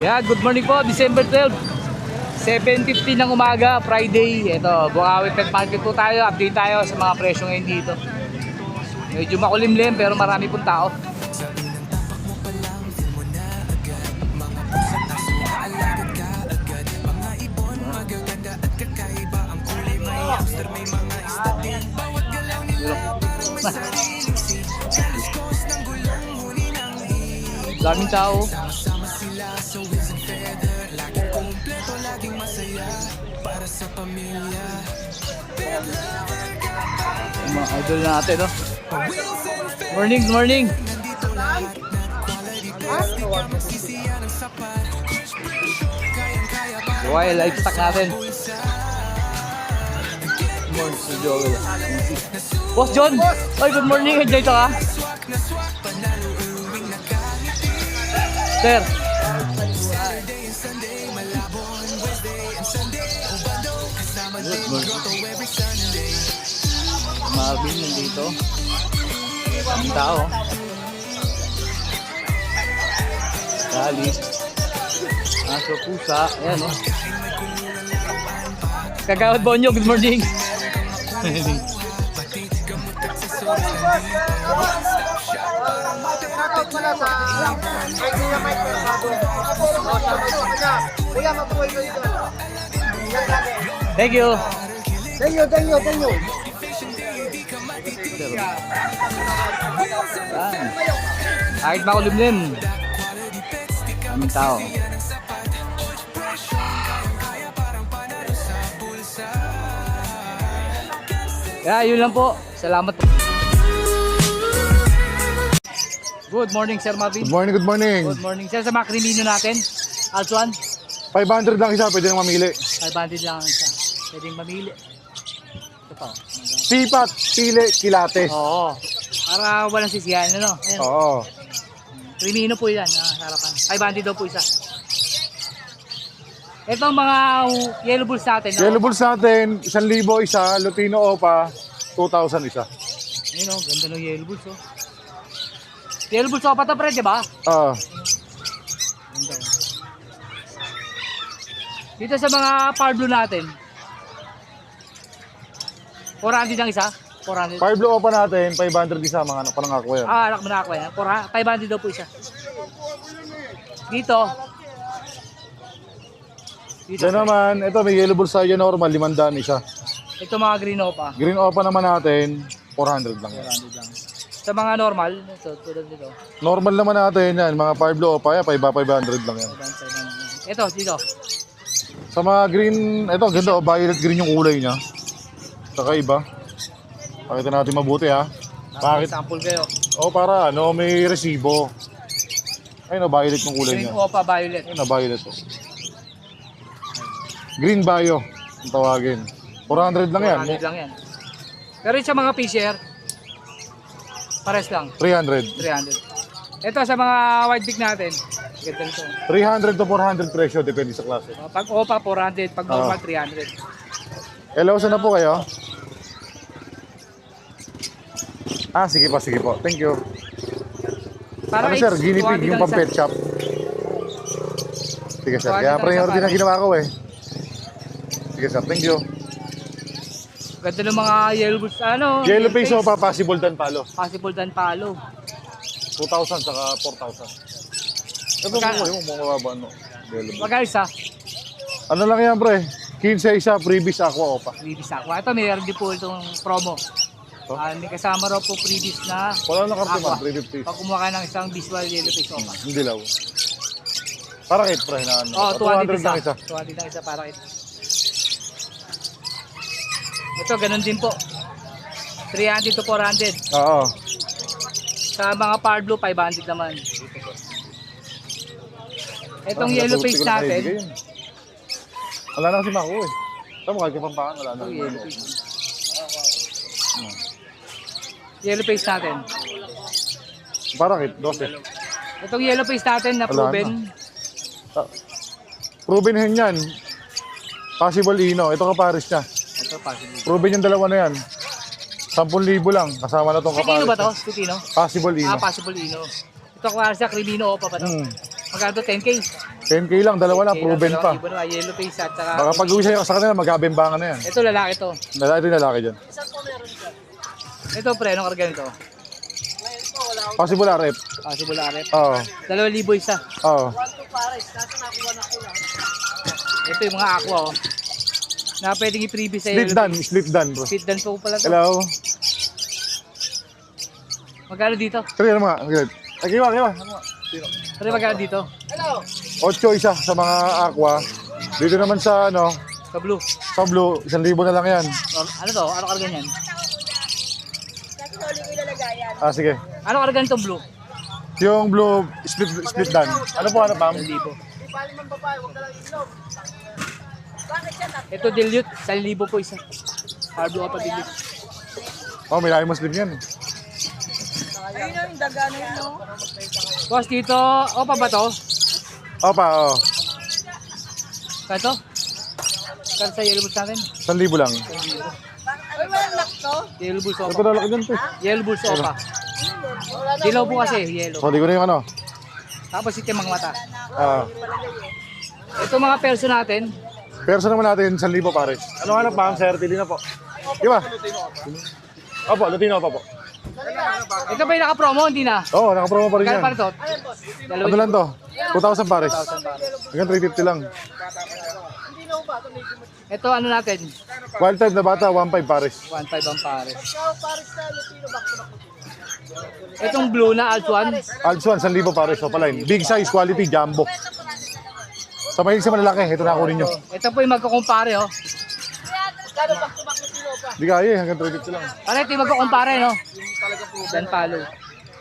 Yeah, good morning po, December 12, 7:15 ng umaga, Friday. Ito, Bukawi Pet Market po tayo. Update tayo sa mga presyo ngayon dito. Medyo makulimlim pero marami pong tao. Daming tao. Mga idol natin, no? Morning, morning. Buhay, livestock natin. Morning, si Joel. Boss John! Ay, good morning. Enjoy ito ka? Sir. Good morning. Marvin nandito. Ang tao. Dali. Aso, pusa. Ayan, o. Kagawad Bonyo, good morning. Thank you. Thank you. Kahit makulimlim. Aming tao. Kaya yun lang po. Salamat po. Good morning, Sir Marvin. Good morning. Good morning, Sir. Sa mga krimino natin, Altuan, 500 lang isa, pwede nang mamili. 500 lang ang isa. Pwedeng mamili. Ito pa. Sipat, pili, kilates. Oo. Para walang sisiyan, ano? Ayan. Oo. Krimino po yan, harapan. 500 daw po isa. Itong mga yellow bulls natin, no? Yellow bulls natin, 1,000 isa, Lutino Opa, 2,000 isa. Ayun, oh, ganda ng yellow bulls, oh. Yellow bulls opa to, pre, di ba? Ah, Ganda, oh. Dito sa mga par blue natin, 400 ang isa? 400? 5 blue Opa natin, 500 isa, mga anak pa lang ako yan. Anak mo na ako yan. 500 daw po isa. Dito. Then naman, ito may yellow bulls tayo normal, 500 isa. Ito mga green opa. Green Opa naman natin, 400 lang yan. 400 lang. Sa mga normal, ito, tulad nito. Normal naman natin yan, mga 5 blue Opa, yan, 500 lang yan. Ito, dito. Sa mga green, ito ganda, oh, violet green yung kulay niya. Kakaiba. Pakita natin mabuti ha. Bakit? Sample kayo. Oh, para ano, may resibo. Ayun, violet ng kulay Green niya. opa, violet. Ayun, violet oh. Green bio, ang tawagin. 400 lang yan. 400 lang yan. Pero sa mga fisher, pares lang. 300. 300. Ito sa mga white beak natin. Ganda nito. 300 to 400 presyo, depende sa klase. Pag opa, 400. Pag normal, 300. Hello, saan na po kayo? Ah, sige po. Thank you. Para Ano sir, guinea pig yung pang pet shop. Sige sir, kaya priority na ginawa ko eh. Sige sir, thank you. Ganda ng mga yellow bulls. Ano? Yellow face Opa, possible dan palo. Possible dan palo. 2,000 saka 4,000. Ito Magkano? mo yung mga mababa ano. Yellow bulls. Magkano isa? Ano lang yan pre? 15 isa, freebies aqua Opa. Freebies ako. Ito, mayroon din po itong promo. Oh? May kasama raw po freebies na Wala na karte man, aqua. 350. Pag kumuha ka ng isang visual yellow face opa. Hindi law. Para kit pre na ano. Oh, 200 lang isa. 200 lang isa para ito. Ito, ganun din po. 300 to 400. Oo. Sa mga par blue, 500 naman. Itong yellow face natin. Wala na kasi mako eh. Tama kahit kapampangan, wala na. Ito, yellow face. Yellow face natin. Para kit, 12. Itong yellow face natin na Wala proven. Proven hen yan. Possible Ino. Ito kapares niya. Ito, possible. Proven yung dalawa na yan. 10,000 lang. Kasama na itong Pitino kapares. ba to? niya. Pitino? Possible Ino. Possible Ino. Ito klase sa Crimino Opa ba to? Hmm. Magkano to? 10K? 10K lang, dalawa na, proven pa. Ibo na, yellow face at saka... Baka pag uwi sa'yo sa kanila, magkabembangan na yan. Ito lalaki to. Ito yung lalaki dyan. Ito pre, anong karga nito? Possible rep. Possible arep. Oo. 2,000 isa. Oo. Ito yung mga aqua oh. Na pwedeng i-freebie sa Split done, split done bro. Split done po pala to. Hello. Magkano dito? Kaya ano mga, good. Ay, kiwa. Pre, magkano dito? 8 isa sa mga aqua. Dito naman sa ano, Sa blue. sa blue, 1,000 na lang yan. Ano to? Ano karga niyan? Ah, sige. Ano karga nito blue? Yung blue, split done. Ano po, ano Pam? 1,000. Ito dilute, 1,000 po isa. Hard blue pa dilute. Oh, may lahi Muslim yan. Ayun na yung daga na yun, no? Boss dito, opa ba to? Opa, oh. Kanto? Kanto sa yellow bulls natin? 1,000 lang. Ay, walang lock to? Yellow bulls Ito opa. lalaki dyan to. Yellow bulls opa. Dilaw po kasi, yellow. So, di ko na yung ano. Tapos ito yung mga mata. Ah. Ito mga perso natin. Perso naman natin, 1,000 pares. Ano hanap Pam? Sir, pili na po. Di ba? Opo, Lutino pa po. Ito ba yung naka-promo? Hindi na. Oo, nakapromo pa rin Kaya yan. pa ito? Ano lang to? 2,000 pares. 2,000 para. Hanggang 350 lang. Ito ano natin? Wild type na bata, 1,500 pares. 1,500 ang pares. Itong blue na Altuan. Alps 1, 1,000 pares. So, line. Big size, quality, jumbo. Sa mahilig sa malalaki, ito na kunin nyo. Ito po yung magkukumpare oh. Hindi kaya eh, hanggang 350 lang. Ano ito yung magkukumpare no? Dan palo.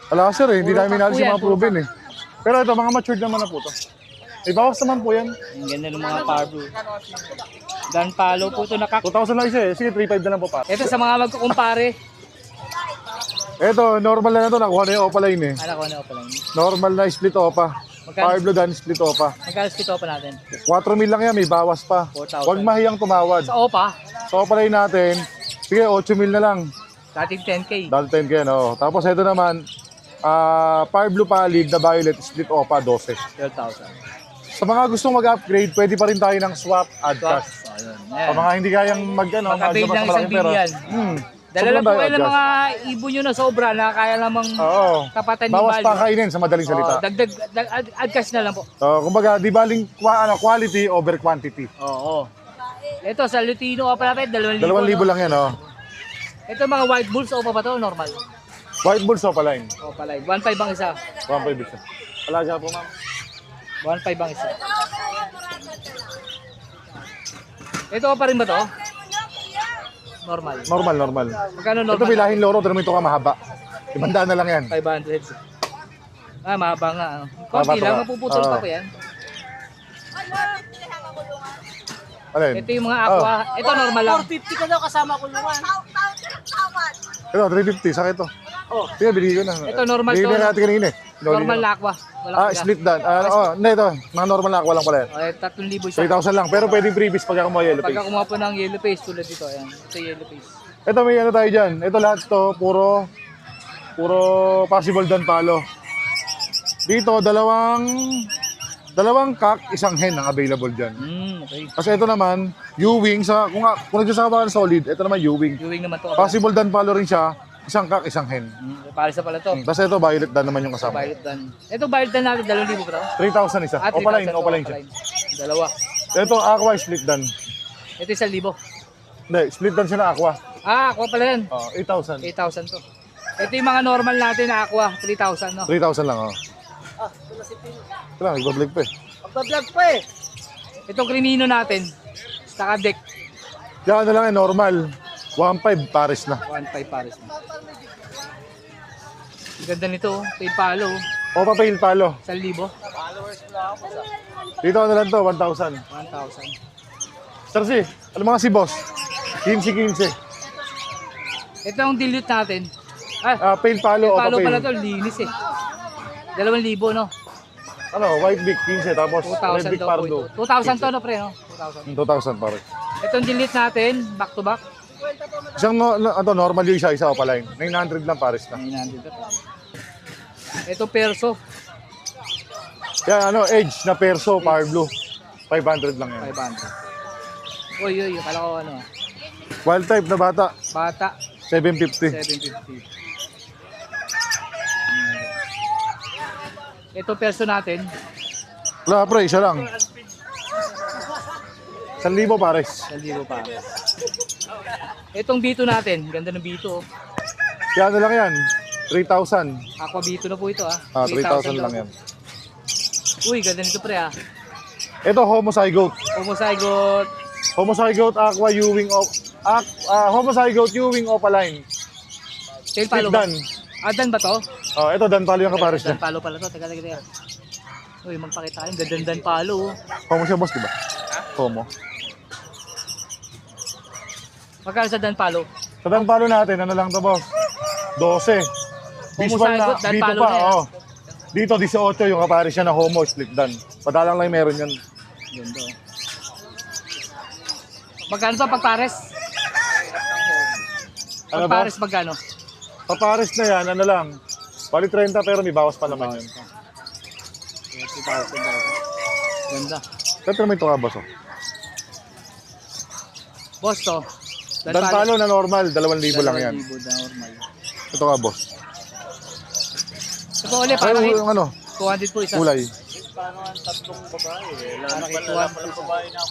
Wala sir eh, hindi namin inalis yung mga proven eh. Pero ito, mga matured naman na po to. May bawas naman po yan. Ang ganda ng mga power blue. Dan palo po ito nakak. 2,000 lang isa eh. Sige, 3,500 na lang po pa. Ito sa mga magkukumpare. Ito, normal na to. Nakuha na yung opaline eh. Alam ko ano pa lang. Normal na split opa. Magkano? Power blue dan split opa. Magkano ito pa natin? 4,000 lang yan, may bawas pa. 4,000. Huwag mahiyang tumawad. Sa OPA, So opaline natin, sige, 8,000 na lang. dating 10K. Dahil 10 kayo, no? Tapos ito naman, Power blue pallid na violet, split opa, 12. 12,000. Sa mga gustong mag-upgrade, pwede pa rin tayo ng swap, add Swap. cash. Ayun. Sa mga hindi kayang Mag-avail ng isang billion. Dala lang po kayo ng mga ibon nyo na sobra na kaya namang Oo. tapatan ni Bawas value. pa kainin sa madaling salita. Dagdag, add cash na lang po. So, kumbaga, di baling quality over quantity. Oo. Ito sa Lutino pa natin, 2,000. 2,000 lang yan, oh. Ito mga white bulls, o pa ba to? Normal. White bulls opa line. O pala. 1,500 ang isa. 1,500 isa. Alaga po, ma'am. 1,500 ang isa. Ito pa rin ba to? Normal. Normal. Magkano Ito normal? bilahing loro, pero ito ka mahaba. 500 na lang yan. 500. Ah, mahaba nga. Mahaba Konti to lang, nga. mapuputol pa Oo. po yan. Alin? Ito yung mga aqua. Ito normal lang. 450 ka daw kasama kulungan. Ito, 350. Saka ito. Oh. Sige, binigay ko na. Ito, normal Binigay to. na natin kanina eh. Normal na aqua. Wala Ah, split dan. Hindi ito. Mga normal na aqua lang pala yan. 3,000 isa. 3,000 lang. Pero pwedeng previous pag ako mga yellow Pagka face. kumuha po ng yellow face tulad dito, ayan. Ito yellow face. Ito may ano tayo dyan. Ito lahat to, puro possible dan palo. Dito, dalawang kak, isang hen ang available dyan. Okay. Kasi ito naman, U-wing, kung nagsasama ka ng solid, ito naman U-wing. Viewing naman to. Possible dan palo rin siya, isang kak, isang hen. Paris na pala to. Tapos ito, violet dan naman yung kasama. Violet dan. Ito violet dan natin, 2,000 ba to? 3,000 isa. Opaline 3,000 siya. Dalawa. Ito, aqua split dan. Ito 1,000. Hindi, split dan siya na aqua. Ah, aqua pala yan. 8,000. 8,000 to. Ito yung mga normal natin na aqua, 3,000 no? 3,000 lang, oh. Ito lang, iba-vlog pa eh. Magpa-vlog pa eh. Itong Crimino natin, saka deck, Yan na lang eh, normal. 1,500 pares na. 1,500 Paris na. Ang ganda nito, pay palo, O papel palo. 1,000. Dito ano lang to, 1,000. 1,000. Sir si, alam mga si boss? 15-15. Ito ang dilute natin. Pale palo o Palo papel. pala to, linis eh. 2,000 no? Ano, white beak 15 tapos red 2,000 beak to po pardo. ito. 2,000 to no pre no? 2,000. 2,000 pare. Ito ang delete natin, back to back. Isang normal yung isa o pala 900 lang pares na. 900 to. Ito perso. Yan, ano, Edge na perso, Power Blue. 500 lang yan. 500. Uy, akala ko ano. Wild type na bata, Bata, 750. 750. Ito perso natin, Wala pre, isa lang. 1,000 pares. 1,000 pa. Itong bito natin, ganda ng bito. Kaya ano lang yan, 3,000. Aqua bito na po ito ah. 3,000 lang yan. Uy, ganda nito pre ah. Ito, homozygote. Homozygote. Homozygote aqua Ewing homozygote Ewing opaline. Tail palo ba? Dan. Dan ba to? Oh, ito dan palo yung kapares Dan niya. palo pala to. Teka. Uy, magpakita kayo. Ganda dan palo. Homo siya boss, di ba? Homo. Magkano sa dan palo? Sa dan palo natin, ano lang to boss? 12. Visual na, Homozygote, dan dito palo pa, na yan. oh. Dito 18 yung kapares niya na homo split dan. Padalang lang meron yan. Ganda oh. Magkano to pagpares? Ano ba? Pagpares magkano? Kapares na yan, ano lang. Bali 30 pero may bawas pa naman yun. 30,000 daw. Ganda. Pero may ito ka boss, oh. Boss to. Dan palo na normal, 2,000 lang yan. 2,000 na normal. Ito ka boss. Ito ulit, Ay, parang yung ano, 200 po isa. kulay. Parang 200 po isa.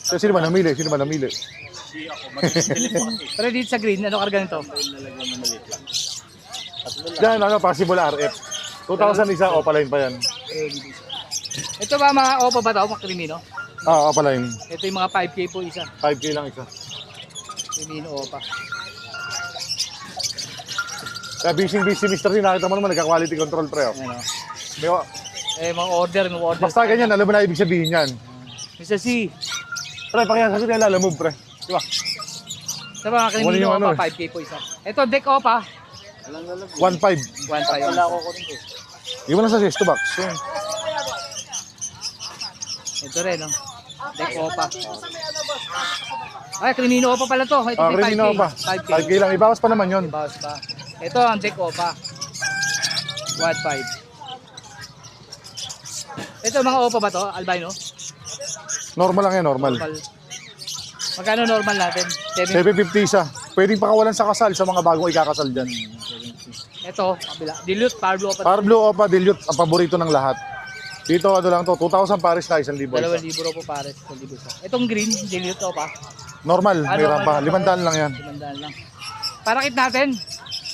So, sino ba namili? Sino ba namili? Pero dito sa green, ano karga nito? Yan, ano, possible RF. 2,000 isa, opaline pa yan. Ito ba mga opa ba ito? Mga krimino? Opaline. Ito yung mga 5K po isa. 5K lang isa. Krimino opa. Kaya busy Mr. D, nakita mo naman, nagka-quality control pre. Oh. Ano? May, Mga order. basta ganyan, alam mo na ibig sabihin yan. Mr. C, Pre, pakiyasa ko nila, move pre. Di ba? sa mga Wala krimino yung ano opa, 5K po isa. Ito, deck opa. 1.5. 1.5. Wala ko rin to. Iwan lang sa 6 box. Yan. Ito rin, no? Deck opa. Ay, krimino opa pala to. Ito yung 5K. Krimino pa. 5K. 5K lang, ibawas pa naman yun. Bawas pa. Ito ang deck opa. 1.5. Ito mga opa ba to? Albino? Normal lang yan, normal. Normal. Magkano normal natin? 750 isa. Pwedeng pakawalan sa kasal sa mga bagong ikakasal dyan. Ito, kabila. Dilute, Pablo opa. Power Blue Opa Dilute, ang paborito ng lahat. Dito, ano lang to, 2,000 pares na, 1,000 isa. 2,000 raw po pares. 1,000 isa. Itong green, dilute opa. Normal, may Ano, rampa. ano, 500 lang yan. 500 lang. Para kit natin.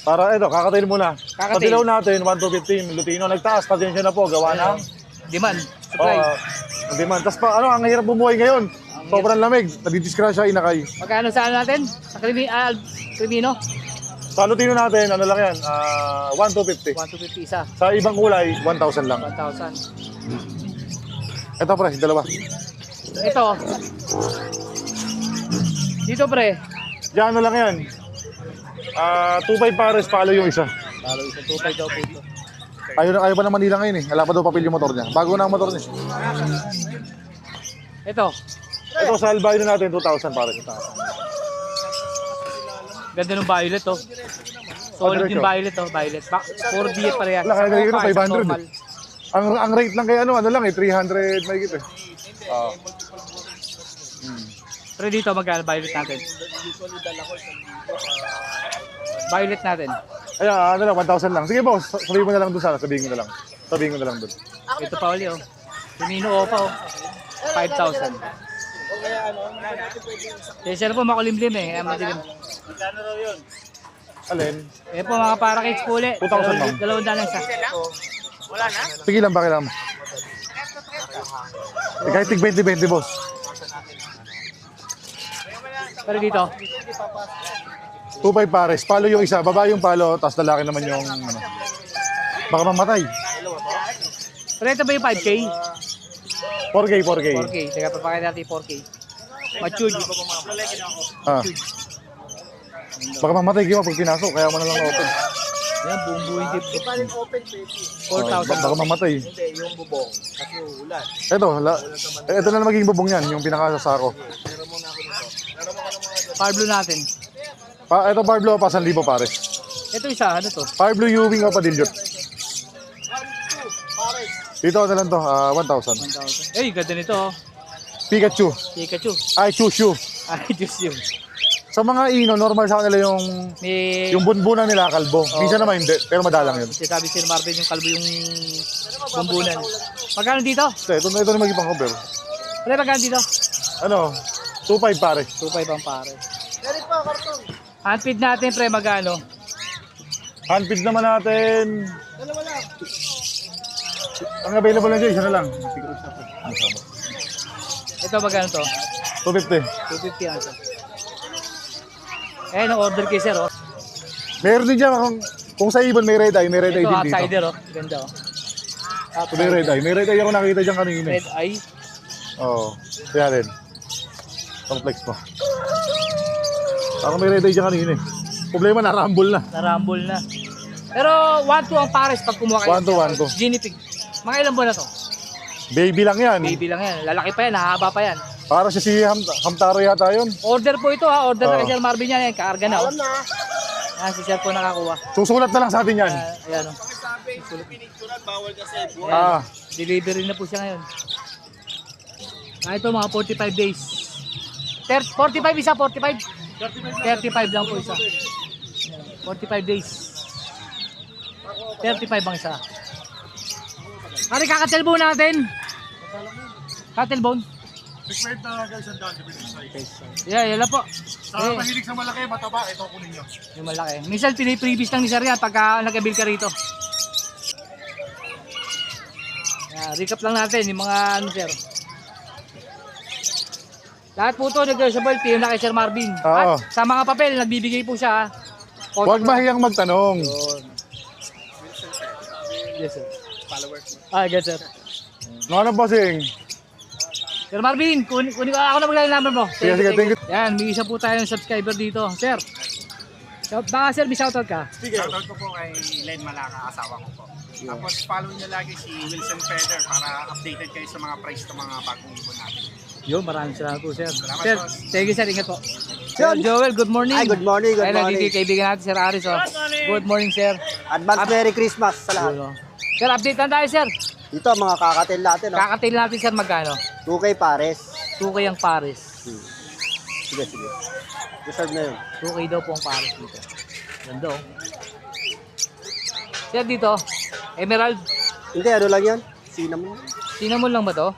Para ito, kakatayin muna. Kakatayin. Patilaw natin, 1,215. Lutino, nagtaas, pasensya na po, gawa ng Demand. Supply. demand. Tapos pa, ano, ang hirap bumuhay ngayon. Sobrang lamig, nadidiskrasya, inakay. Magkano sa ano natin? Sa krimino? Sa Lutino natin, ano lang yan, 1,250. 1,250 isa. Sa ibang kulay, 1,000 lang. 1,000. Ito pre, dalawa. Ito. Dito pre. Diyan, ano lang yan. 2.5 pares, palo yung isa. Talo isa 2.5 daw po ito. Ayaw pa ng Manila ngayon eh. Wala pa daw papel yung motor niya. Bago na ang motor niya. Ito. Ito sa albino natin, 2,000 pares. Ganda ng violet oh. Solid yung violet oh, violet. 4D parehas. Wala, kaya nagiging Opa, 500 isang normal. Ang rate lang kay ano lang eh, 300 may git eh. Pero dito magkano violet natin? Violet natin. Ayan, ano lang, 1,000 lang. Sige boss, sabihin mo na lang doon sana, sabihin ko na lang. Sabihin ko na lang doon. Ito pa uli oh. Krimino opa oh. 5,000. Kasi po makulimlim eh. Kaya madilim. Alin? Eh po mga parakits po ulit. 2,000 ma'am. 200 lang isa. Sige lang, bakit lang? Kahit tig 20-20 boss. Pero dito. 2.5 pares, palo yung isa, baba yung palo, tapos lalaki naman yung ano. Baka mamatay. Pero ito ba yung 5K? 4K. 4K. Teka, papakita natin yung 4K. Matured. Ah. Baka mamatay kayo pag pinasok, kaya mo na lang open. Yan, buong buhay dip. Oh, 4,000. baka mamatay. Hindi, yung bubong. Kasi ulan. Ito na magiging bubong yan, yung pinakasasako. Pablo natin. Ito Pablo, pa 1,000 pares. Ito isa, ano to? Pablo Ewing o Padilot. Dito na lang to, 1,000. 1,000. Eh, ganda nito oh. Pikachu. Pikachu. Ay, Chushu. Ay, Diyos yun. Sa mga ino, normal sa kanila May... yung bunbunan nila kalbo. Minsan naman hindi, pero madalang yun. Sabi si Marvin yung kalbo yung bumbunan. Magkano dito? Ito na mag-ipang cover. Wala, magkano dito? Ano? 2,500 pare. 2,500 ang pare. Meron pa, karton. Handfeed natin, pre, magkano? Handfeed naman natin. Dalawa lang. Ang available na dyan, isa na lang. Ito, magkano to? 250. 250 ang isa. Eh, order kay sir, oh. Meron din dyan, kung sa ibon may red eye, may red eye Ito, din dito. outsider, oh. Ganda, oh. Ito may red eye. May red eye ako nakita dyan kanina. Red eye. Oo. Kaya rin. Complex pa. Ako may red eye dyan kanina eh. Problema, narambol na. Narambol na. Pero 1-2 ang pares pag kumuha kayo. 1-2. Guinea pig. Mga ilang buwan na to? Baby lang yan. Baby lang yan. Lalaki pa yan. Hahaba pa yan. Para siya si Hamtaro yata yun. Order po ito ha. Order na Oo. kay Sir Marvin yan. Kaarga na. Oh. Alam na. Si Sir po nakakuha. Susulat na lang sa atin yan. Ayan o. Sabi, pinicturan, bawal kasi. Delivery na po siya ngayon. Ito mga 45 days. 45 isa, 45. 35 lang po isa. 45 days. 35 ang isa. Pare, kakatelbone natin. Katelbone. Required na guys ang daan. Yeah, yan lang po. Sa mahilig sa malaki, mataba, ito kunin nyo. Yung malaki. Minsan piniprevious lang ni Sir yan pagka nag-abil ka rito. Recap lang natin yung mga ano Sir. Lahat po ito negotiable, PM na kay Sir Marvin. Oo. At sa mga papel, nagbibigay po siya. Huwag mahiyang magtanong. Yun. Yes sir. Followers mo. Yes sir. Ano bossing? Sir Marvin, kunin ko ako na maglagay ng number mo. Sige, thank you. Yan, may isa po tayong subscriber dito. Sir, baka sir, may shoutout ka. Shoutout ko po kay Len Malaka, asawa ko po. Tapos follow nyo lagi si Wilson Feather para updated kayo sa mga price ng mga bagong ibon natin. Yun, maraming salamat po sir. Salamat, Sir, boss. thank you sir, ingat po. Sir Joel, good morning. Ay, good morning, good Ay, nandito morning. yung kaibigan natin, Sir Aris. Oh. Good morning, sir. Advance Merry Christmas sa lahat. Yun, oh. Sir, update lang tayo, sir. Dito, mga kakatil natin. Oh. Kakatail natin, sir, magkano? 2K pares. 2K ang pares. Sige, sige. Reserve na yun. 2K daw po ang pares dito. Ganda, oh. Sir, dito, Emerald. Hindi, ano lang yan? Cinnamon. Cinnamon lang ba to?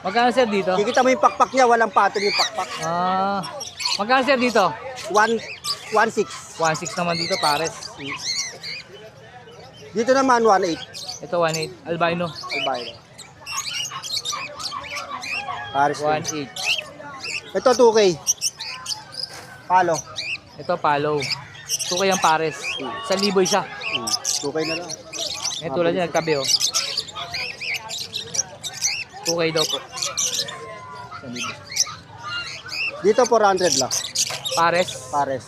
Magkano, sir, dito? Kikita mo yung pakpak niya, walang pattern yung pakpak. Magkano, sir, dito? 1.6. 1.6 naman dito, pares. Dito naman, 1.8. Ito, 1.8. Albino. Albino. Pares na. 1.8. Ito, 2K. Palo. Ito, palo. 2K ang pares. 1,000 siya. 2K na lang. Eh, tulad niya, nagtabi, oh. 2K daw po. 1,000. Dito, 400 lang. Pares. Pares.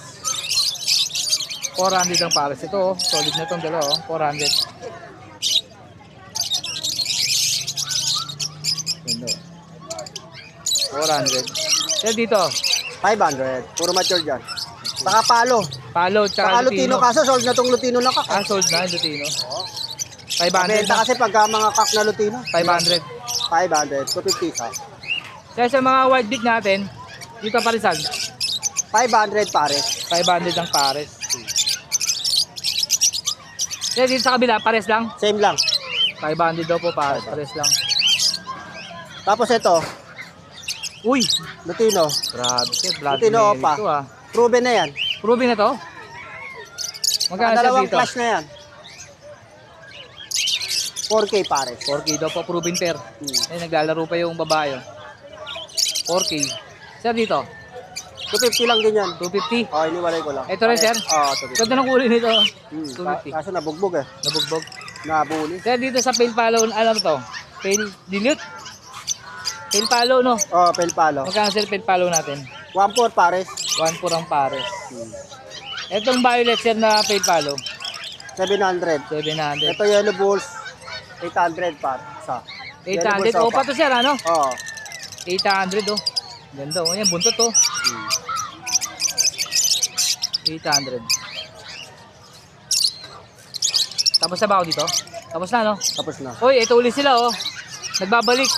400 ang pares. Ito, oh. Solid na itong dalawa, oh. 400. Ganda, oh. 400. Sir, dito. 500. Puro mature dyan. Saka palo. Palo, tsaka Saka Lutino. Kaso, sold na tong Lutino na kak. Sold na, Lutino. 500 Benta na. kasi pagka mga kak na Lutino. 500. 500. 250 isa. Kaya sa mga white beak natin, dito parisan, 500 pares. 500 ang pares. Kaya dito sa kabila, pares lang. Same lang. 500 daw po pares, pares lang. Tapos ito, Uy, Lutino. grabe. Sir, Blood Lutino Mary Opa. ito, ah. Proven na yan. Proven na to? Magkano sir Dalawang dito? class na yan. 4K pares. 4K daw po, proven pair. Eh, naglalaro pa yung babae. oh. 4K. Sir, dito? 250 lang din yan. 250. Oh, iniwalay ko lang. Ito rin, sir? Oo, 250. Ganda ng kulay nito. 250. Kaso nabugbog eh. Nabugbog. Nabuli. Sir, dito sa pale palo, ano to? Pale dilute? Pale palo, no? Oh, pel palo. Magkano sir pale palo natin? 1.4 pares. 1 po ang pares. Etong violet sir na pale palo, 700. 700. Ito yellow bulls. 800 par. Isa. 800. O pa to sir, ano? Oo. 800 oh. Ganda oh. Yan, buntot oh. 800. Tapos sa bago dito? Tapos na, no? Tapos na. Uy, ito ulit sila, oh. Nagbabalik.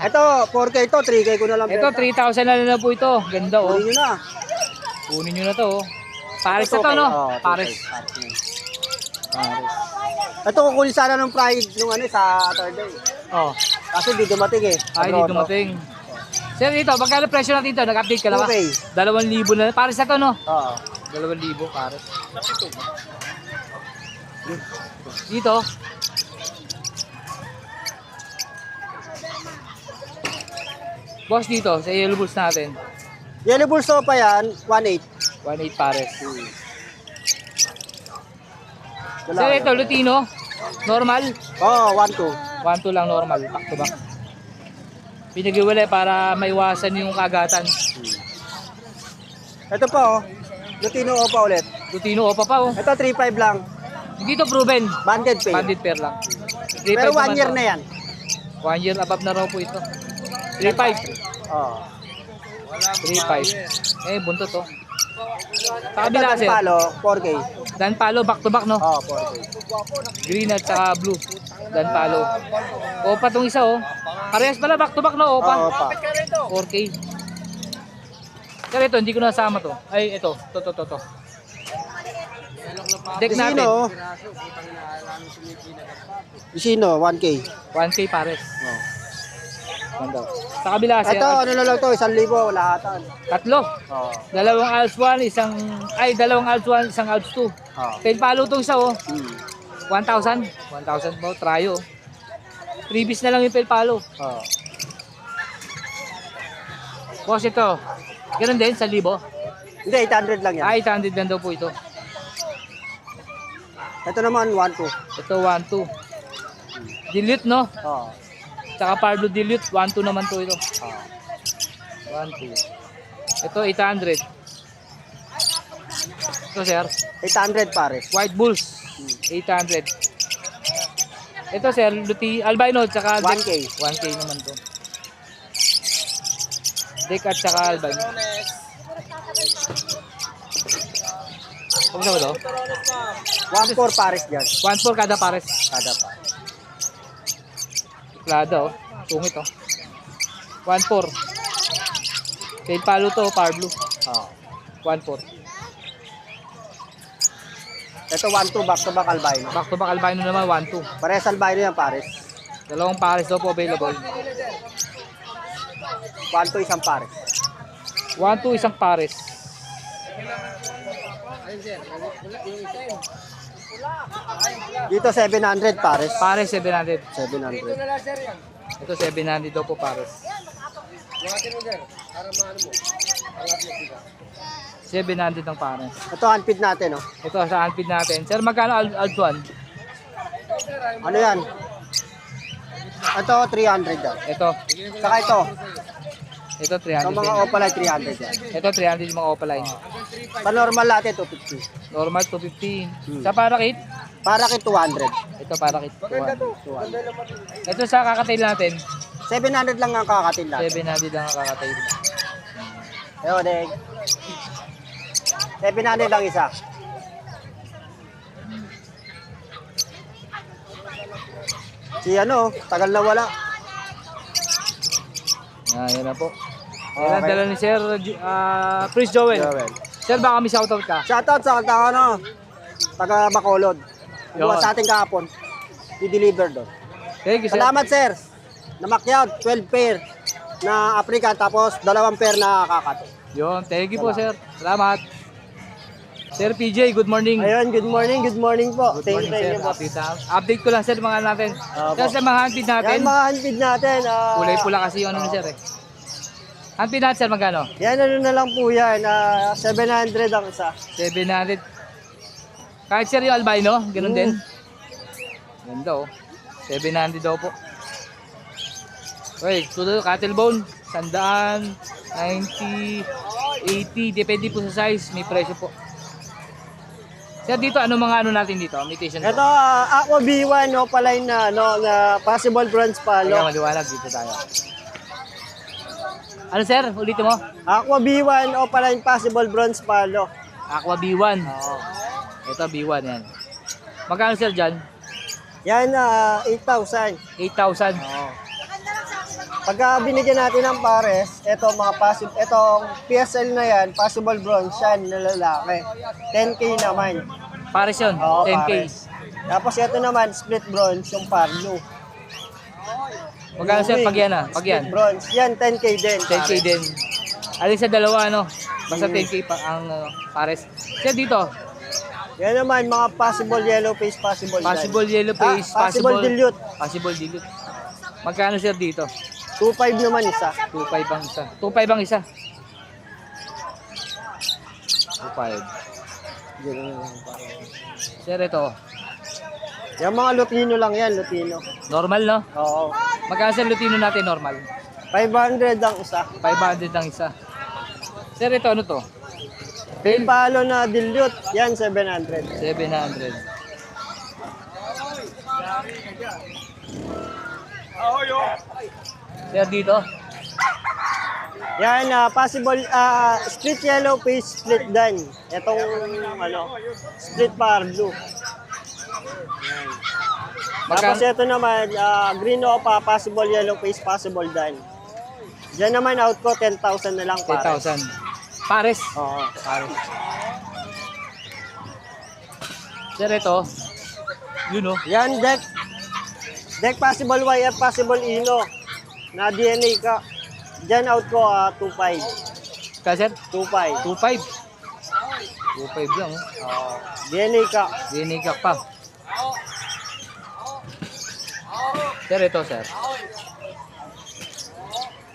Ito, 4K ito, 3K ko na lang. Ito, 3,000 na lang po ito. Ganda, oh. Kunin nyo na. Kunin nyo na to, oh. Pares na to, no? Pares. Pares. Ito, kukunin sana ng pride nung ano, sa Saturday. Oh. Kasi di dumating eh. Ay, di dumating. Sir, dito, magkano presyo natin ito? Nag-update ka na ba? Okay. 2,000 na. Pares na to, no? Oo. 2,000 pares. Dito. Boss dito, sa yellow bulls natin. Yellow Bull Sopa yan, 1.8. 1,800 pares. Wala. Sir, ito, Lutino. Normal. Oo, 1.2. 1,2 lang normal. Back to back. Pinagiwalay para maiwasan yung kagatan. Ito pa oh. Lutino Opa ulit. Lutino, opa pa, oh. Ito 3.5 lang. Dito proven. Banded pay. Bandit pair lang. Pero 3,500 1 year naman na to. yan. 1 year above na raw po ito. 3,500. Oo. 3,500. Eh, buntot, oh. Sa kabila, Ito sir. palo, 4K. Dan palo, back to back, no? Oo, 4K. Green at saka blue. Dan palo. Opa tong isa, oh. Parehas pala, back to back, no? Opa. Oo, Opa. 4K. Sir, ito, hindi ko nasama to. Ay, ito. To. Deck natin. Isino. Isino, 1K. 1K pares. Oo. Ganda. Sa kabila, sir. Ito, ano na lang to, 1,000 lahatan. Tatlo. Oo. Dalawang Alps 1, dalawang Alps 1, isang Alps 2. Oo. 10 palo tong isa, oh. 1,000. 1,000 po, tryo. Previous na lang yung pel palo. Oo. Boss, ito. Ganun din, 1,000. Hindi, 800 lang yan. Ay, 800 lang daw po ito. Ito naman, 1,2. Ito, 1,2. Dilute, no? Oo. Tsaka Pardo Dilute, 1,2 naman to ito. Oo. 1,2. Ito, 800. Ito, sir. 800 pares. White Bulls, 800. Ito, sir, albino, tsaka 1K. 1K naman to. Deck at tsaka albino. Kung ba to? 1,4 pares dyan. 1,4 kada pares. Kada pares. Plada, oh. Sungit, oh. 1,4. Tail palo to, power blue. Oo. 1,4. Ito 1,2 back to back albino. Back to back albino naman, 1,2. Pares albino yan pares. Dalawang pares daw po available. 1,2 isang pares. 1,2 isang pares. Dito 700 pares. Pares 700. 700. Ito 700 daw po pares. 700 ang pares. Ito unfeed natin oh. Ito sa unfeed natin. Sir, magkano Alps 1? Ano yan? Ito 300 yan. Ito. Saka ito. Ito Sa 300. mga din. Opalite 300 yan. Ito 300 yung mga opaline. Sa normal natin 250. Normal 250. Sa parakit, Para kay 200. ito parakit 200. Ito sa kakatail natin, 700 lang ang kakatil natin. 700 lang ang kakatail. Ayun, deng. 700 lang isa. Si ano, tagal na wala. Yan na po. Yan ang Okay. dala ni Sir Prince Joel. Joel. Sir, baka may shoutout ka. Shoutout sa ano, taga Bacolod. Buwa Yun. sa ating kahapon. I-deliver doon. Thank you, sir. Salamat sir. Namakyaw, 12 pair na African tapos 2 pair na kakato. Yun, thank you po, sir. Salamat. Sir PJ, good morning. Ayun, good morning po. Good Thank morning, you sir. sa inyo, boss. Update ko lang, sir, mga natin. Opo. Sir, sa mga handpid natin, Yan mga handpid natin. kulay pula kasi yung ano ni sir eh. Handpid natin, sir, magkano? Yan ano na lang po yan. 700 ang isa. 700. Kahit sir yung albino, ganun din. Ganda oh. 700 daw po. Okay, tuloy, cattle bone, 100, 90, 80, depende po sa size, may presyo po. Sir, dito, ano mga ano natin dito? Imitation po. Ito, Aqua B1, no, Opaline na, no, na possible bronze Kaya palo. maliwanag, dito tayo. Ano sir, ulitin mo? Aqua B1, Opaline possible bronze palo. Aqua B1. Oo. Ito B1 yan. Magkano sir dyan? Yan, 8,000. 8,000. Oo. Pagka binigyan natin ng pares, etong PSL na yan, possible bronze yan na lalaki. 10K naman. Pares yun, Oo, 10K. pares. Tapos ito naman, split bronze, yung Parlo. Magkano sir pag yan Pag yan? Split bronze. Yan, 10K din. 10K pares. din. Alin sa dalawa Basta 10K pa ang pares. Sir dito, Yan naman, mga possible yellow face, possible dan. possible yellow face, possible dilute. Possible dilute. Magkano sir dito? 2.5 naman isa. 2.5 ang isa. 2.5 ang isa. 2.5. Sir ito, Yung mga Lutino lang yan, Lutino. normal no? Oo. Magkano sir Lutino natin normal? 500 ang isa. 500 ang isa. Sir ito ano to? Yung palo na dilute, yan 700. 700. Sir dito, Yan, possible, split yellow face, split dan. Itong, split Parlo. Tapos magkano? ito naman, green opa, possible yellow face, possible dan. Diyan naman out ko, 10,000 na lang para. 10,000. Pares. Oo. Pares. Sir ito, yun Yan, deck. Deck possible YF, possible Ino. Na DNA ka. Diyan out ko, 2.5. Kaya sir? 2.5. 2.5. 2.5 lang DNA ka. Dinikak pa. Sir ito sir.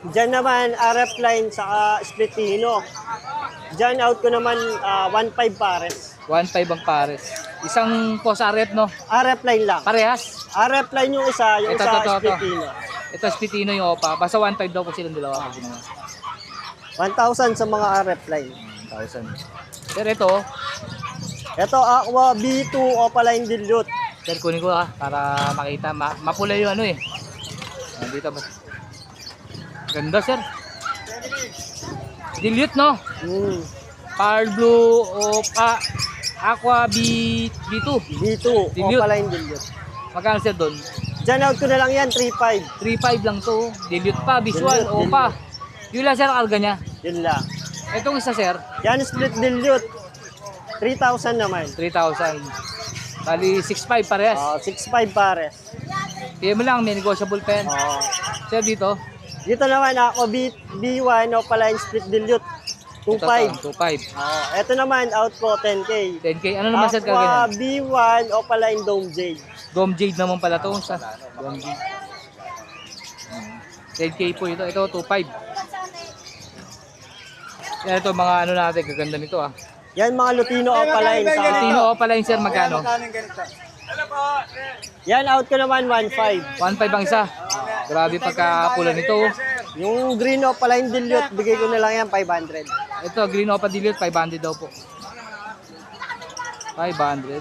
Diyan naman, RF line, saka split Ino. Diyan out ko naman, 1.5 pares. 1.5 ang pares. Isang post RF no? RF line lang. Parehas. RF line yung isa, yung Ito, isa ito. split Ino. Ito Spitino yung OPA. Basta 1.5 daw po silang dalawa. 1,000 sa mga RF line. 1,000. Sir ito, Ito, Aqua B2 Opaline Dilute. sir kunin ko para makita. Mapula yung Dito ba? Ganda sir. Dilute no? Pearl Blue OPA Aqua B2. B2 Dilute. Opaline Dilute. Magkano sir doon? Diyan out ko na lang yan, 3.5. 3.5 lang to. Dilute pa, visual, Dilute, OPA. Yung lang sir ang karga niya. Yun lang. Itong isa sir, Yan, split Dilute. 3,000 naman. 3,000. Bali 6.5 parehas. 6.5 pares. Kaya mo lang, may negotiable pa yan. Sir dito, Dito naman ako, B1 Opaline Split Dilute. 2.5. 2.5. Ito naman, out ko, 10K. 10K. Ano naman sir Aqua kagaya? B1 Opaline Dome Jade. Dome Jade naman pala to. Dome Jade. 10K po ito. Ito 2.5. Yan ito mga ano natin. Gaganda nito Yan, mga Lutino Opaline. Latino Opaline sir magkano? Yan, out ko naman, 1.5. 1.5 ang isa. Grabe pagkapula nito. Yung green Opaline Dilute, bigay ko na lang yan, 500. Ito Green Opa Dilute 500 daw po. 500.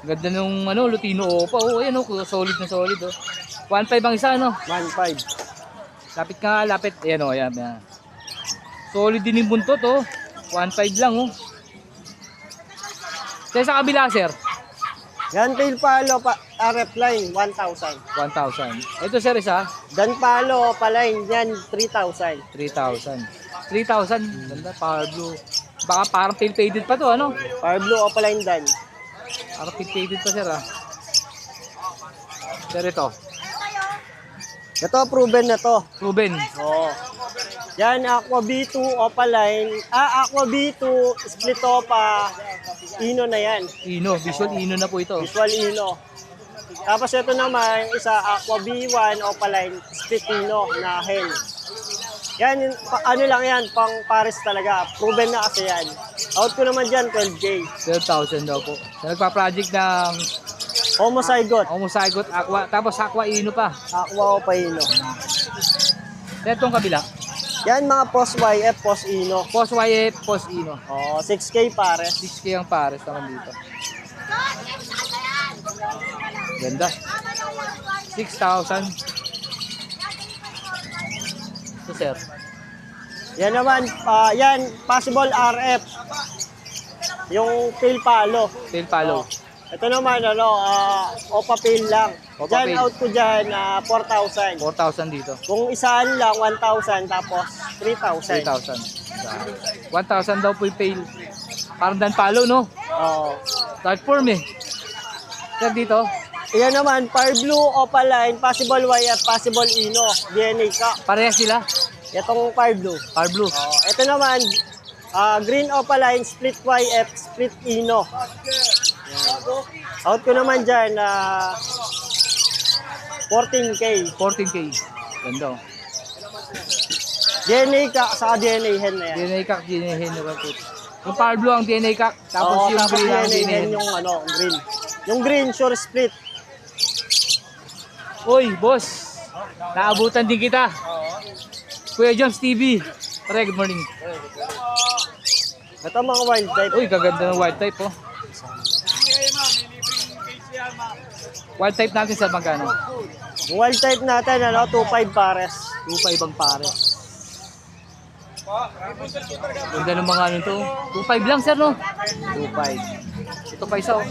Ganda nung Lutino Opa. Ayan solid na solid 1.5 ang isa 1.5. Lapit ka, lapit. Ayan ayan. Solid din yung buntot 1.5 lang Kaya sa kabila sir, Yan, tail palo, RF line, 1,000. 1,000. Ito sir isa, Dan palo, Opaline, yan, 3,000. 3,000. 3,000. Ganda, power blue. Baka parang pale faded pa to Power blue, Opaline, Dan. Parang pale faded pa sir Sir ito, Ito, proven na to. Ruben. Oo. Yan, Aqua B2, Opaline. Aqua B2, split Opa, Ino na yan. Ino, visual Ino na po ito. Visual Ino. Tapos ito naman, isa Aqua B1, Opaline, split Ino na hen. Yan, ano lang yan, pang pares talaga. Proven na kasi yan. Out ko naman dyan, 12K. 12,000 daw po. So, nagpa-project ng Homozygote. Homozygote Aqua, tapos Aqua Ino pa. Aqua Opa Ino. Itong kabila, Yan, mga post YF, post Ino. Post YF, Post Ino. 6K pares. 6K ang pares naman dito. Ganda. 6,000. Ito sir. Yan naman, yan, possible RF. Yung tail palo. Tail follow. Ito naman, Opa Pale lang. Opa Dyan, Pale. out ko dyan, 4,000. 4,000 dito. Kung isaan lang, 1,000, tapos 3,000. 3,000. 1,000 daw po yung pail. Parang dan palo, no? Oo. Dark form eh. Sir, dito, Yan naman, Fire Blue, Opaline, Possible Wire, Possible Ino, DNA ka. parehas sila. Itong Fire Blue. Par blue. Ito naman, Green Opaline, Split YF, Split Ino. Yan. Out ko naman dyan, 14K. 14K. Ganda oh. DNA ka, saka DNA hen na yan. DNA cock, DNA hen. Yung par blue ang DNA cock. Tapos Oo, yung tapos green ang DNA DNA hen hen. yung green. Yung green, sure split. Uy, boss. Naabutan din kita. Kuya Joms TV. Pare, good morning. Ito mga wild type. Uy, kaganda ng wild type oh. Wild type natin sa magkano? Yung wild type natin, 2.5 pares. 2.5 ang pare. Ganda ng mga ano to. 2.5 lang sir no? 2.5. Ito pa isa oh.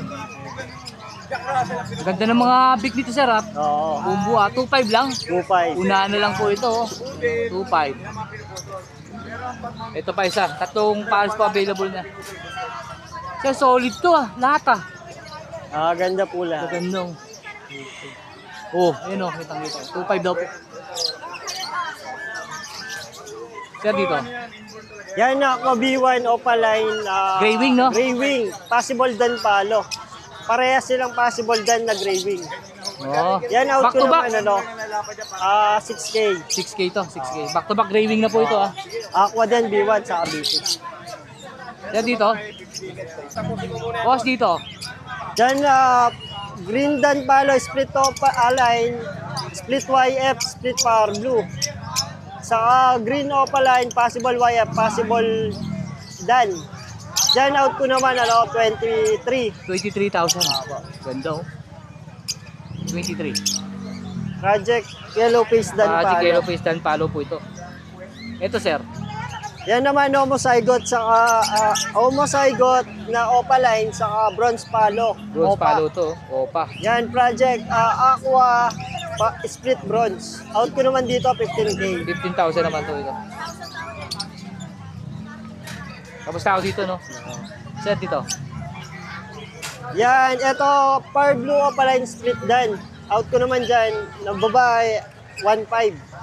Ganda ng mga big dito sir ha. Oo, Bumbu 2.5 lang. 2.5. Unahan na lang po ito oh. 2.5. Ito pa isa. Tatlong pares pa available na. Sir, solid to lahat Ganda po lahat. Magandang. Oh, ayun oh, kitang kita. 2.5 daw po. Sir, dito. Yan na, B1, Opaline. Gray wing, no? Gray wing. Possible dan palo. Parehas silang possible dan na gray wing. Oh. Yan, out Back ko to back. naman, 6K. 6K to, 6K. Back to back gray wing na po ito Aqua din, B1, saka B6. Sir, dito. Boss, dito. Diyan, green dan palo, split Opaline, split YF, split Power Blue. Saka green Opaline, possible YF, possible dan. Diyan, out ko naman, 23. 23,000. Ganda oh. 23. Project Yellow Face dan Magic palo. Yellow Face Dan Palo po ito. Ito sir. Yan naman, homozygote, saka homozygote na Opaline, saka bronze palo. Bronze Opa. Palo to. Opa. Yan, project Aqua split bronze. Out ko naman dito, 15K. 15,000 naman to ito. Tapos tao dito no. Sir, dito. Yan, ito, Fire Blue Opaline split dan. Out ko naman dyan, ng babae, 1.5.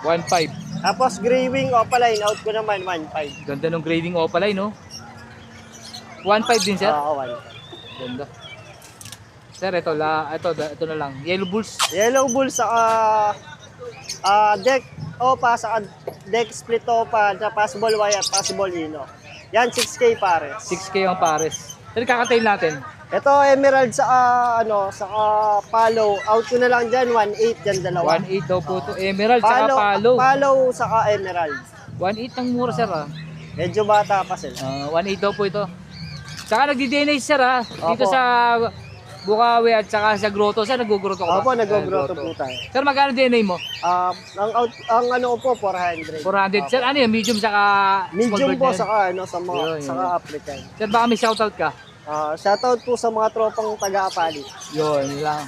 1.5. Tapos Gray Wing Opaline, out ko naman, 1.5. Ganda ng grading Opaline no. 1.5 din sir. Oo, 1. Ganda. Sir, ito na lang. Yellow Bulls. Yellow Bull, saka deck Opa, saka deck split Opa, na possible wire, possible Ino. Yan, 6K pares. 6K ang pares. Sir, kakatail natin. Ito, Emerald, saka saka Palo. Out ko na lang dyan, 1.8 dyan, dalawa. 1.8 daw po ito. Emerald saka Palo. Palo, saka Emerald. 1.8 ang mura sir Medyo bata pa sila. 1.8 daw po ito. Saka nagdi-DNA sir dito Opo. sa Bukawi at saka sa Grotto. Sir, nag-grotto ka ba? Opo, nag-grotto Grotto. po tayo. Sir, magkano DNA mo? Ang ano po, 400. 400. Sir, ano yun? Medium saka small Medium bird po, na yun? saka sa mga, Yun, saka yun. African. Sir, baka may shoutout ka? Shoutout po sa mga tropang taga-Apali. Yun lang.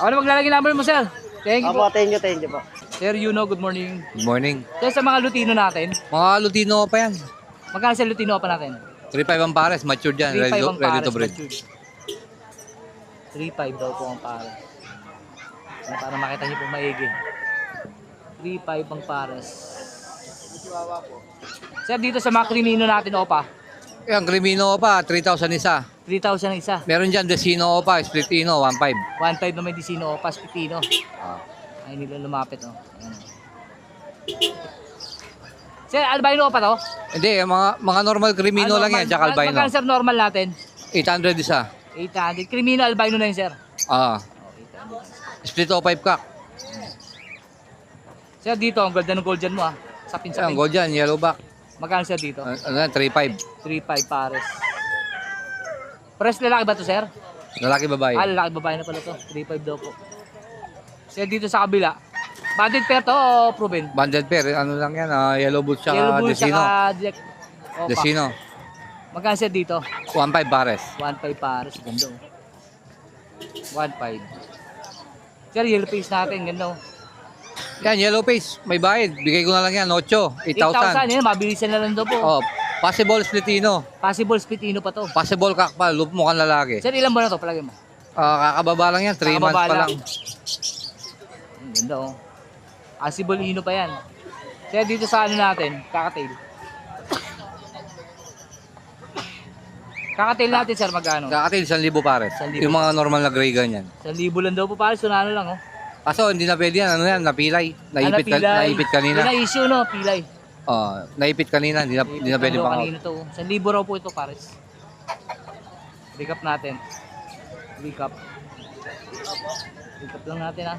Ako na maglalagay number mo sir. Thank you po. Opo, thank you po. Sir, good morning. Good morning. Sir, sa mga Lutino natin, Mga Lutino pa yan. magkano sa Lutino pa natin? 3.5 ang pares, matured yan, 3.5 ready ang to pares. breed. 3.5 daw po ang pares. Para makita niyo po maigi. 3.5 ang pares. Sir, dito sa mga krimino natin, Opa, Yan, Crimino pa, 3,000 isa. 3,000 ang isa. Meron dyan, Desino pa, Split Ino, 1.5. 1.5 na may Dicino, Opa, Spitino. Ah. Ay, nila lumapit, oh. Ayan. Sir, albino Opa to? Hindi, mga normal Crimino lang yan, tsaka albino. Magkano sir normal natin? 800 isa. 800. Crimino, albino na yun, sir. Ah. Split O5 cock. Sir, dito, ang ganda ng gold dyan mo, Sapin Yan, sapin. gold yan, yellow back. Magkano sir dito? Ano yan, 3.5. 3.5 pares. Pares lalaki ba to, sir? Lalaki babae. Lalaki babae na pala to. 3.5 daw po. Sir, dito sa kabila. Banded pair to o proven? Banded pair, ano lang yan, yellow boots Yellow tsaka bull Desino. saka Jack. Opa. Desino. Magkano sir dito? 1.5 pares. 1.5 pares. Ganda, oh. 1.5. Sir, yellow face natin, ganda oh. Yan, yellow face. May bayad. Bigay ko na lang yan. 8. 8,000 8,000. yan, mabilisan na lang daw po. Oh, possible splitino. Possible spitino pa to. Possible kakpal. Mukhang lalaki. Sir, ilan ba na to? Palagay mo. Kakababa lang yan. 3 months Kakababa pa lang. lang. Ang ganda oh. Possible ino pa yan. Sir, dito sa ano natin, kakatail. Kakatail natin, sir, magkano? Kakatil, 1,000 pares. 1,000. Yung mga normal na gray ganyan. 1,000 lang daw po pare, so ano lang oh. Kaso hindi na pwede yan. Ano yan? Napilay. Naipit, Pilay. naipit kanina. Yun ang issue no, pilay. Naipit kanina. Hindi na pwede pang out. Kanina to. 1,000 raw po ito pares. Recap natin. Recap. Recap lang natin ha.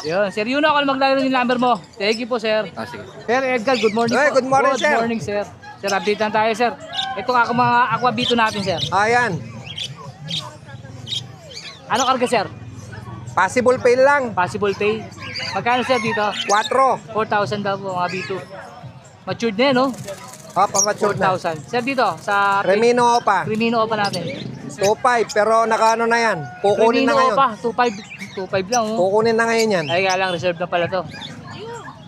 Yun, Sir Yuno, ako na maglalaro yung number mo. Thank you po, sir. Sige. Sir Edgar, good morning Hey, po. good morning, sir. Good morning, sir. Sir, update lang tayo, sir. Ito nga ako mga aquabito natin, sir. Ayan. Ano karga, sir? Possible fail lang. Possible pay. Magkano, sir, dito? 4. 4,000 daw po, mga bito. Matured na, no? Papamatured na. 4,000. Sir, dito, sa Remino pa. Crimino pa natin. 2.5 pero nakaano na yan. Kukunin na Crimino ngayon. pa, 2,500 lang, oh. Kukunin na ngayon yan. Ay, kaya lang, reserve na pala to.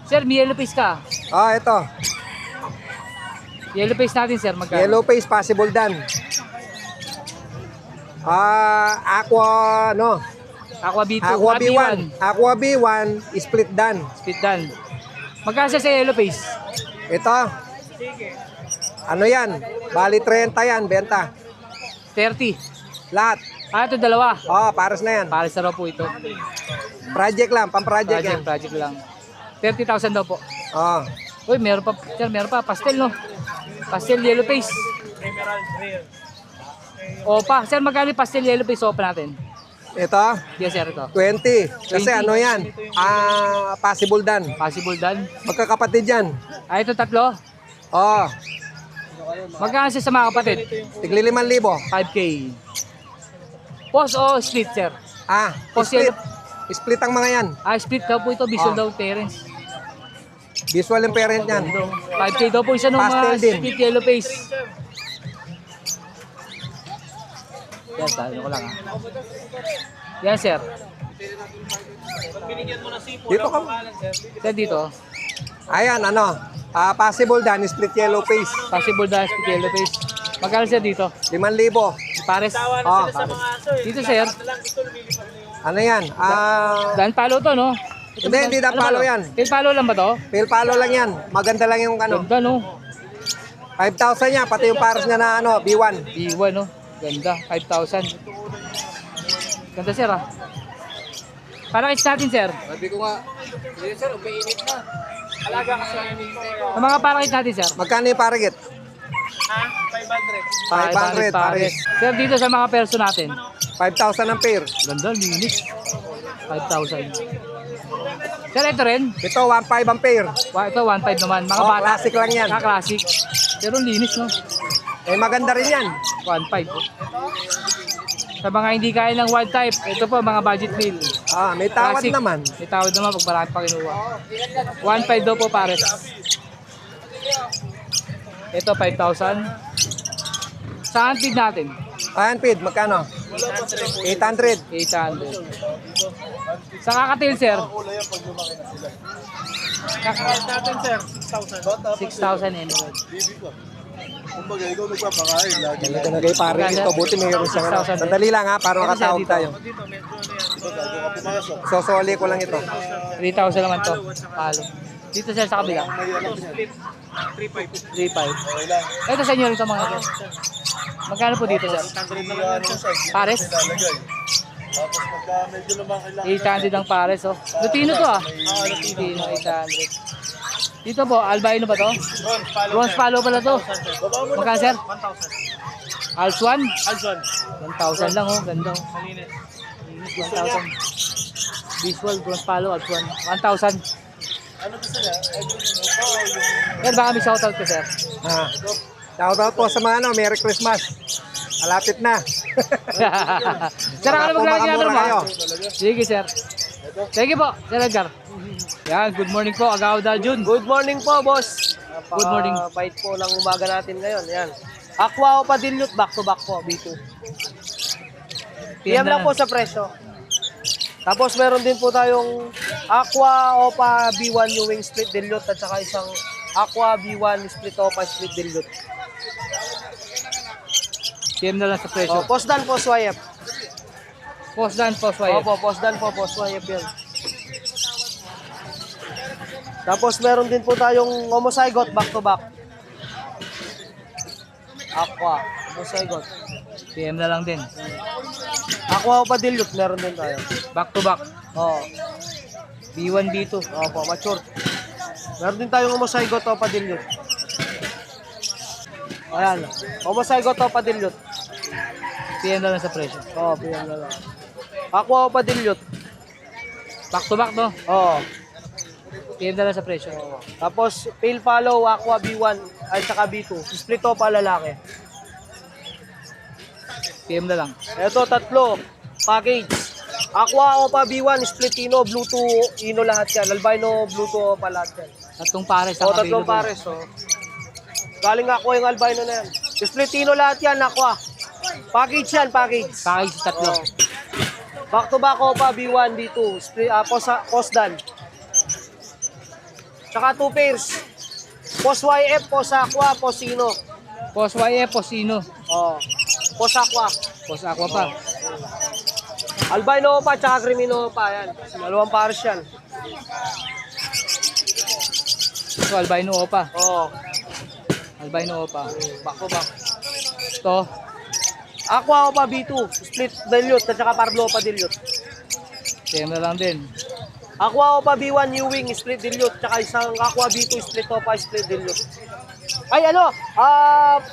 Sir, may yellow face ka. Ito. Yellow face natin, sir, magkano? Yellow face possible dan. Aqua no. Aqua B2, Aqua B1. Aqua B1 split dan. Split dan. Magkano siya sa yellow face? Ito. Ano yan? Bali 30 yan, benta. 30. Lahat. Ito dalawa. Pares na yan. Para sa raw po ito. Project lang, pang-project yan. Project lang. 30,000 daw po. Oh. Uy, meron pa, sir, meron pa. Pastel, no? Pastel yellow face. Opa. Sir, magkano yung pastel yellow face opa natin? Ito, Yes, sir, ito. 20. Kasi 20. ano yan? Possible dan. Possible dan. Magkakapatid yan. Ito tatlo. Oh, Magkano siya sa mga kapatid? tigli 5,000. 5K. Post o split, sir? Split. yellow- Split ang mga yan. Split daw po ito. Visual daw, parents. Visual yung parent yan. 5K daw po isa ng mga Pastel din. split yellow face. Yan, talo ko lang ha. Yan, sir. Dito ka. Sir, dito. Ayan, ano. Possible dan, split yellow face. Possible dance split yellow face. Magkano sir dito? 5,000. Pares. Pares. Dito, sir. Ano yan? Dan palo to, no? Ito ba- Hindi dan ano palo ba to? yan. Dan palo lang ba to? Fail palo lang yan. Maganda lang yung ano. Ganda, no? 5,000 niya, pati yung pares niya na ano, B1. Iwan, no? Ganda. 5,000. Ganda, sir, ah. Parakits natin, sir. Sabi ko nga, sir, umiinit na. Ang mga parakits natin, sir. Magkano yung paragit? 500 pares. Sir, dito sa mga perso natin. 5,000 ang pair. Ganda, linis. 5,000. Sir, ito rin. Ito, 1,500 ang pair. Ito, 1.5 naman. Mga Oh, bata. classic lang yan. Classic. Pero linis, no? Maganda rin yan. 1.5. Sa mga hindi kaya ng wild type, ito po, mga budget meal. May tawad Classic. naman. May tawad naman pag marami pa kinuha. 1.5 daw po pares. Ito, 5,000. Sa feed natin? Ayan, Pid, magkano? 800. 800. Sa kakatail, sir? Kakakain natin, sir. 6,000 emerald. Ito na kayo pare ito. Buti mayroon siyang ano. 6,000. Sandali lang ha, para makatawag Dito. tayo. Sosoli ko lang ito. 3,000 naman to. Palo. Dito, sir, sa kabila. 3,500. Ito sa inyo rin ito, mga sir. Magkano po dito, sir? Pares? 800 ang pares, oh. Lutino to, ah. Lutino, 800. Dito po, albino ba to? Bronze palo pala to. Magkano, sir? 1,000. Alps 1? 1,000 lang, oh. Ganda, oh. 1,000. Visual, bronze palo, Alps 1. 1,000. Sir, baka may shoutout ko, sir. Shoutout po sa mga ano, Merry Christmas. Malapit na. Sir, ako na maglalagay Makamura mo, kayo. ah. Sige, sir. Sige po, Sir Edgar. Yan, good morning po, Agaw Daljun. Good morning po, boss. Good morning. Bait po lang umaga natin ngayon. Yan. Aqua o pa dilute, back to back po, B2. PM lang po sa presyo. Tapos meron din po tayong Aqua Opa B1 New Wing Split Dilute at saka isang Aqua B1 Split Opa Split Dilute. PM na lang sa presyo. Postdan po swayep. Postdan, postwire. Opo, postdan po swayep yan. Tapos meron din po tayong homozygote back to back. Aqua, homozygote. PM na lang din. Aqua Opa Dilute meron din tayo. Back to back. Oo. B1, B2. Opo, mature. Meron din tayong homozygote Opa Dilute. Ayan, homozygote Opa Dilute. PM na lang sa presyo. Oo, PM na lang. Aqua Opa Dilute. Back to back, no? Oo. PM na lang sa presyo. Tapos, Pale Follow, Aqua B1, ay saka B2. Split Opa lalaki. PM na lang. Ito, tatlo. Package. Aqua Opa B1, Split Ino, Bluetooth, Ino lahat yan. Albino, Bluetooth Opa lahat yan. Tatlong pares O, ang tatlong available. pares, oh. Galing Aqua yung albino na yan. Split Ino lahat yan, Aqua. Package yan, package. Package tatlo. Oh. Back to back Opa B1, B2, split, postdan. Tsaka 2 pairs. Post YF, post Aqua, post Ino. Post YF, post Sino. Oh. Post Aqua. Post Aqua pa. Albino Opa, tsaka Crimino Opa, yan. Dalawang pares yan. Ito, albino opa. Oh. Albino opa. Back to back. Ito, Aqua Opa B2, split dilute, at saka Pablo Opa dilute. PM na lang din. Aqua Opa B1 New Wing, split dilute, tsaka isang Aqua B2, split Opa, split dilute. Ay ano,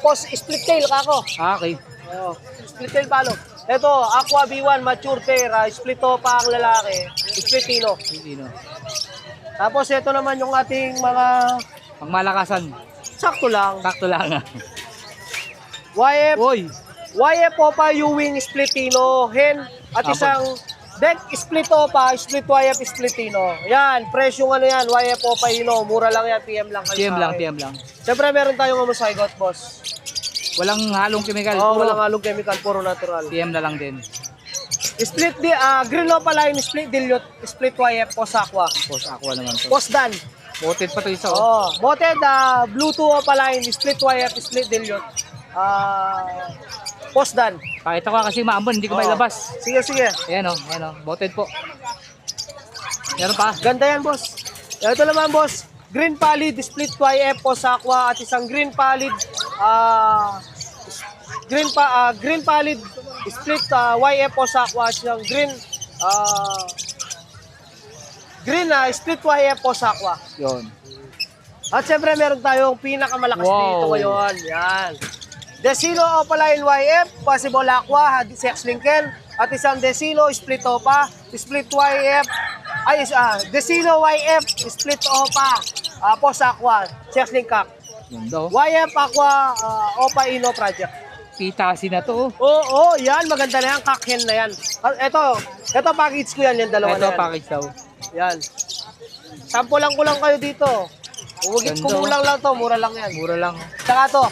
post split tail kako. Okay. Oh, split tail palo. Ito, Aqua B1 mature pair, split Opa ang lalaki, split Ino. Sino? Tapos ito naman yung ating mga Pangmalakasan. sakto lang. Sakto lang. YF, Uy! YF Opa U-Wing split Ino, hen, at Apo. isang deck split Opa, split YF split Ino. Yan, presyong ano yan, YF Opa Ino, mura lang yan, PM lang kayo PM sa lang, akin. PM lang. Siyempre meron tayong homozygote, boss. Walang halong chemical. Oo, Puro walang halong chemical, puro natural. PM na lang din. Split green Opa line, split dilute, split YF, post Aqua. Post Aqua naman to. Post Dan. Moted pa to isa. Oh. Oh, moted Bluetooth Opa line, split YF, split dilute. Post Dan. Pakita ko kasi maambon, hindi ko Oo. mailabas. Sige, sige. Ayan o, ayan o. Moted po. Meron pa. Ganda yan, boss. Ito naman, boss. Green Pallid, split YF, post Aqua, at isang Green Pallid, Green Pallid, split YF, post Aqua, at isang split YF, post Aqua. Yun. At syempre, meron tayong pinakamalakas Wow. dito ngayon. Yan. Desino Opaline YF, possible Aqua, sex linken, at isang Desino split Opa, split YF, Desino YF, split Opa, post Aqua, sex link kak. Yun daw. YF Aqua, Opa Ino project. Pitasi na to. Oo, yan, maganda na yan, kakhen na yan. Ito package ko yan, yung dalawa na Ito yan. package daw. Yan. Sampulan ko lang kayo dito. Huwagit Ganda. kumulang lang to, mura lang yan. Mura lang. Tsaka to,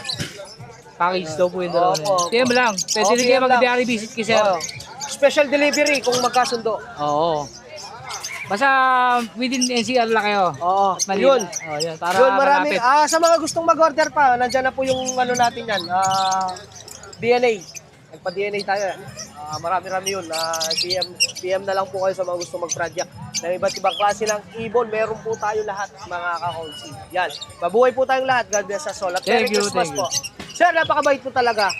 Package daw po yung dalawa na Opo, yan. PM lang. Pwede rin kayo PM lang. mag-diary visit kay sir. Oo. Special delivery kung magkasundo. Oo. Basta within NCR lang kayo. Oo. Manila. Yun. Oh, yun. Para Yun, marami. malapit. Sa mga gustong mag-order pa, nandiyan na po yung ano natin yan. DNA. Nagpa-DNA tayo. Marami-rami yun. PM na lang po kayo sa mga gustong mag-project. Ng iba't ibang klase ng ibon, meron po tayo lahat, mga ka-consi. Yan. Mabuhay po tayong lahat. God bless us all. At Merry Thank you, Christmas thank po. Sir, napakabait po talaga.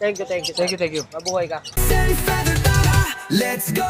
Thank you, thank you. Thank you, thank you. Mabuhay ka. Let's go!